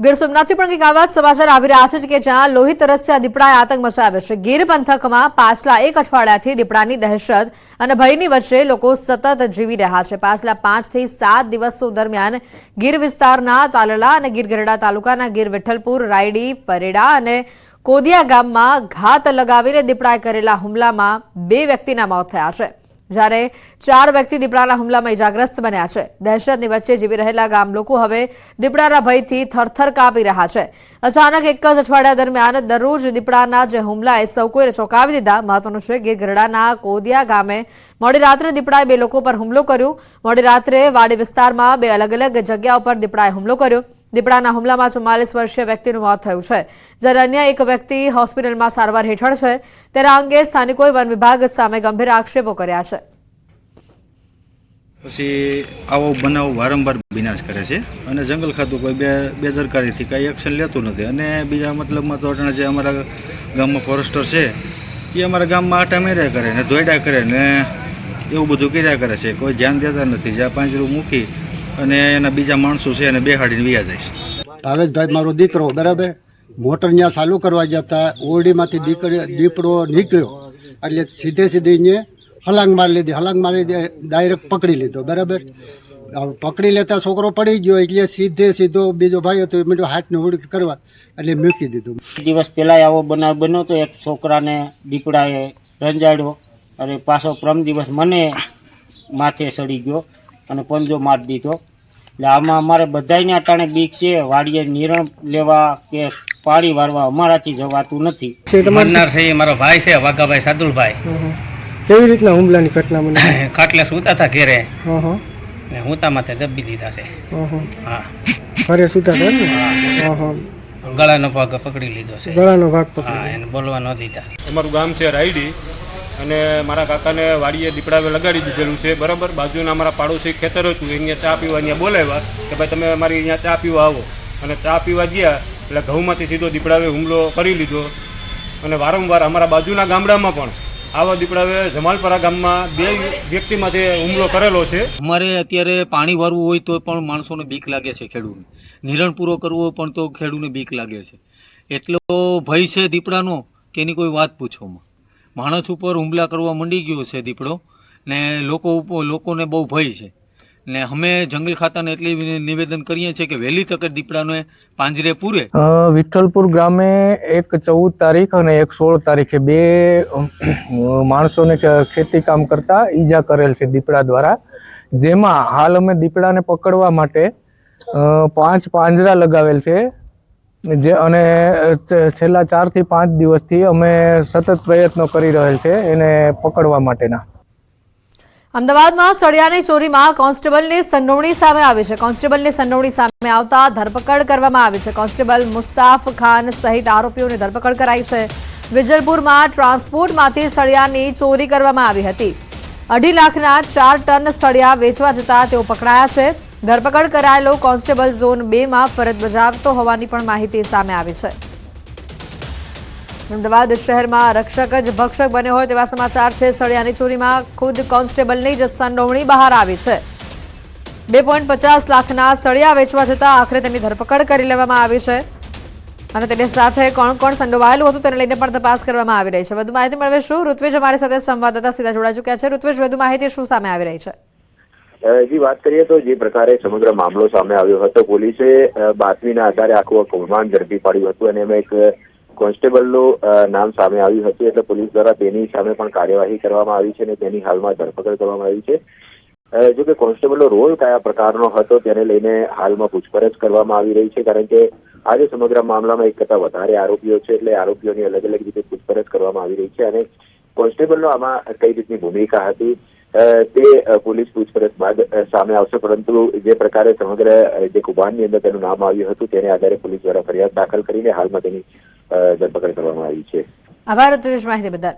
ગીર સોમનાથથી પણ કંઈક આવા જ સમાચાર આવી રહ્યા છે કે જ્યાં લોહી તરસ્યા દીપડાએ આતંક મચાવ્યો છે। ગીર પંથકમાં પાછલા એક અઠવાડિયાથી દીપડાની દહેશત અને ભયની વચ્ચે લોકો સતત જીવી રહ્યા છે। પાછલા 5 થી 7 દિવસો દરમિયાન ગીર વિસ્તારના તાલલા અને ગીર ગઢડા તાલુકાના ગીર વિઠ્ઠલપુર, રાયડી, પરેડા અને કોદિયા ગામમાં ઘાત લગાવીને દીપડાએ કરેલા હુમલામાં 2 વ્યક્તિના મોત થયા છે, જ્યારે 4 વ્યક્તિ દીપડાના હુમલામાં ઇજાગ્રસ્ત બન્યા છે। દહેશતની વચ્ચે જીવી રહેલા ગામ લોકો હવે દીપડાના ભયથી થરથર કાપી રહ્યા છે। અચાનક એક જ અઠવાડિયા દરમિયાન દરરોજ દીપડાના જે હુમલાએ સૌ કોઈને ચોંકાવી દીધા। મહત્વનું છે, ગીર ગઢડાના કોદિયા ગામે મોડી રાત્રે દીપડાએ 2 લોકો પર હુમલો કર્યો। મોડી રાત્રે વાડી વિસ્તારમાં 2 અલગ અલગ જગ્યાઓ પર દીપડાએ હુમલો કર્યો। દીપડાના હુમલામાં 44 વર્ષીય વ્યક્તિનું મોત થયું છે, જ્યારે અન્ય એક વ્યક્તિ હોસ્પિટલમાં સારવાર હેઠળ છે। તેના અંગે સ્થાનિકોએ વન વિભાગ સામે ગંભીર આક્ષેપો કર્યા છે। પછી આવો બનાવ વારંવાર વિનાશ કરે છે અને જંગલ ખાતું કોઈ બેદરકારીથી કાંઈ એક્શન લેતું નથી। અને બીજા મતલબમાં તો જે અમારા ગામમાં ફોરેસ્ટર છે એ અમારા ગામમાં આટા મેર્યા કરે ને ધોઈડા કરે ને એવું બધું કર્યા કરે છે। કોઈ ધ્યાન દેતા નથી। જ્યાં પાંજરું મૂકી અને એના બીજા માણસો છે એને બેહાડીને વ્યા જાય છે। ભાવેશભાઈ મારો દીકરો બરાબર મોટર ત્યાં ચાલુ કરવા જતા ઓરડીમાંથી દીપડો નીકળ્યો એટલે સીધે અહીંયા હલાંગ મારી લીધી। હલાંગ મારી ડાયરેક્ટ પકડી લીધો બરાબર। પકડી લેતા છોકરો પડી ગયો એટલે સીધો બીજો ભાઈ હતો એ હાથને ઉડી કરવા એટલે મૂકી દીધું। દિવસ પહેલાં આવો બનાવ બન્યો તો એક છોકરાને દીપડાએ રંજાડ્યો અને પાછો પ્રમ દિવસ મને માથે સડી ગયો અને પંજો મારી દીધો। એટલે આમાં અમારે બધાને અટાણે બીક છે। વાડીએ નિરણ લેવા કે પાણી વારવા અમારાથી જવાતું નથી। મરનાર છે એ મારો ભાઈ છે, વાઘાભાઈ સાદુલભાઈ। કેવી રીતના હુમલાની ઘટના બની? ખાટલે સૂતા હતા ઘેરે ને હુંતા માથે દબી દીધા છે। હા, ઘરે સૂતા હતા ને? ગળાનો ભાગ પકડી લીધો છે। ગળાનો ભાગ પકડી? હા, એને બોલવા ન દીધા। અમારું ગામ છે રાયડી અને મારા કાકાને વાડીએ દીપડાવે લગાડી દીધેલું છે બરાબર। બાજુના અમારા પાડોશી ખેતર હતું, અહીંયા ચા પીવા અહીંયા બોલાવ્યા કે ભાઈ તમે અમારી અહીંયા ચા પીવા આવો। અને ચા પીવા ગયા એટલે ઘઉંમાંથી સીધો દીપડાવે હુમલો કરી લીધો। અને વારંવાર અમારા બાજુના ગામડામાં પણ આવા દીપડાવે જમાલપરા ગામમાં 2 વ્યક્તિમાંથી હુમલો કરેલો છે। અમારે અત્યારે પાણી વારવું હોય તો પણ માણસોને બીક લાગે છે। ખેડૂતને નિરણ પૂરો કરવો હોય પણ તો ખેડૂતને બીક લાગે છે। એટલો ભય છે દીપડાનો કે એની કોઈ વાત પૂછોમાં। માણસ ઉપર હુમલા કરવા માંડી ગયો છે દીપડો ને લોકોને બહુ ભય છે ને અમે જંગલ ખાતાને એટલી નિવેદન કરીએ છીએ કે વહેલી તકે દીપડાને પાંજરે પૂરે। વિઠ્ઠલપુર ગામે એક 14 તારીખ અને એક 16 તારીખે 2 માણસોને ખેતી કામ કરતા ઈજા કરેલ છે દીપડા દ્વારા, જેમાં હાલ અમે દીપડાને પકડવા માટે 5 પાંજરા લગાવેલ છે જે અને છેલ્લા 4 થી 5 દિવસથી અમે સતત પ્રયત્નો કરી રહેલ છે એને પકડવા માટેના। અમદાવાદમાં સળિયાની ચોરીમાં કોન્સ્ટેબલની સંડોવણી સામે આવી છે। કોન્સ્ટેબલની સંડોવણી સામે આવતા ધરપકડ કરવામાં આવી છે। કોન્સ્ટેબલ મુસ્તાફ ખાન સહિત આરોપીઓની ધરપકડ કરાઈ છે। વિજલપુરમાં ટ્રાન્સપોર્ટમાંથી સળિયાની ચોરી કરવામાં આવી હતી। 2.5 લાખના 4 ટન સળિયા વેચવા જતા તેઓ પકડાયા છે। ધરપકડ કરાયેલો કોન્સ્ટેબલ ઝોન 2માં ફરજ બજાવતો હોવાની પણ માહિતી સામે આવી છે। અમદાવાદ શહેરમાં રક્ષક જ ભક્ષક બન્યો હોય તેવા સમાચાર છે। સળિયાની ચોરીમાં ખુદ કોન્સ્ટેબલની જ સંડોવણી બહાર આવી છે। 2.50 લાખના સળિયા વેચવા જતા આખરે તેની ધરપકડ કરી લેવામાં આવી છે અને તેની સાથે કોણ કોણ સંડોવાયેલું હતું તેને લઈને પણ તપાસ કરવામાં આવી રહી છે। વધુ માહિતી મેળવીશું। ઋત્વિજ અમારી સાથે સંવાદદાતા સીધા જોડાઈ ચૂક્યા છે। ઋત્વિજ, વધુ માહિતી શું સામે આવી રહી છે? જી, વાત કરીએ તો જે પ્રકારે સમગ્ર મામલો સામે આવ્યો હતો, પોલીસે બાતમીના આધારે આખું કૌભાંડ ઝડપી પાડ્યું હતું અને એમાં એક કોન્સ્ટેબલનું નામ સામે આવ્યું હતું। એટલે પોલીસ દ્વારા તેની સામે પણ કાર્યવાહી કરવામાં આવી છે અને તેની હાલમાં ધરપકડ કરવામાં આવી છે। જો કે કોન્સ્ટેબલનો રોલ કયા પ્રકારનો હતો તેને લઈને હાલમાં પૂછપરછ કરવામાં આવી રહી છે, કારણ કે આજે સમગ્ર મામલામાં 1 કરતાં વધારે આરોપીઓ છે એટલે આરોપીઓની અલગ અલગ રીતે પૂછપરછ કરવામાં આવી રહી છે અને કોન્સ્ટેબલનો આમાં કઈ રીતની ભૂમિકા હતી તે પોલીસ પૂછપરછ બાદ સામે આવશે। પરંતુ જે પ્રકારે સમગ્ર જે કૌભાંડની અંદર તેનું નામ આવ્યું હતું તેને આધારે પોલીસ દ્વારા ફરિયાદ દાખલ કરીને હાલમાં તેની ધરપકડ કરવામાં આવી છે। આભાર ઋત્વિજ, માહિતી બદલ।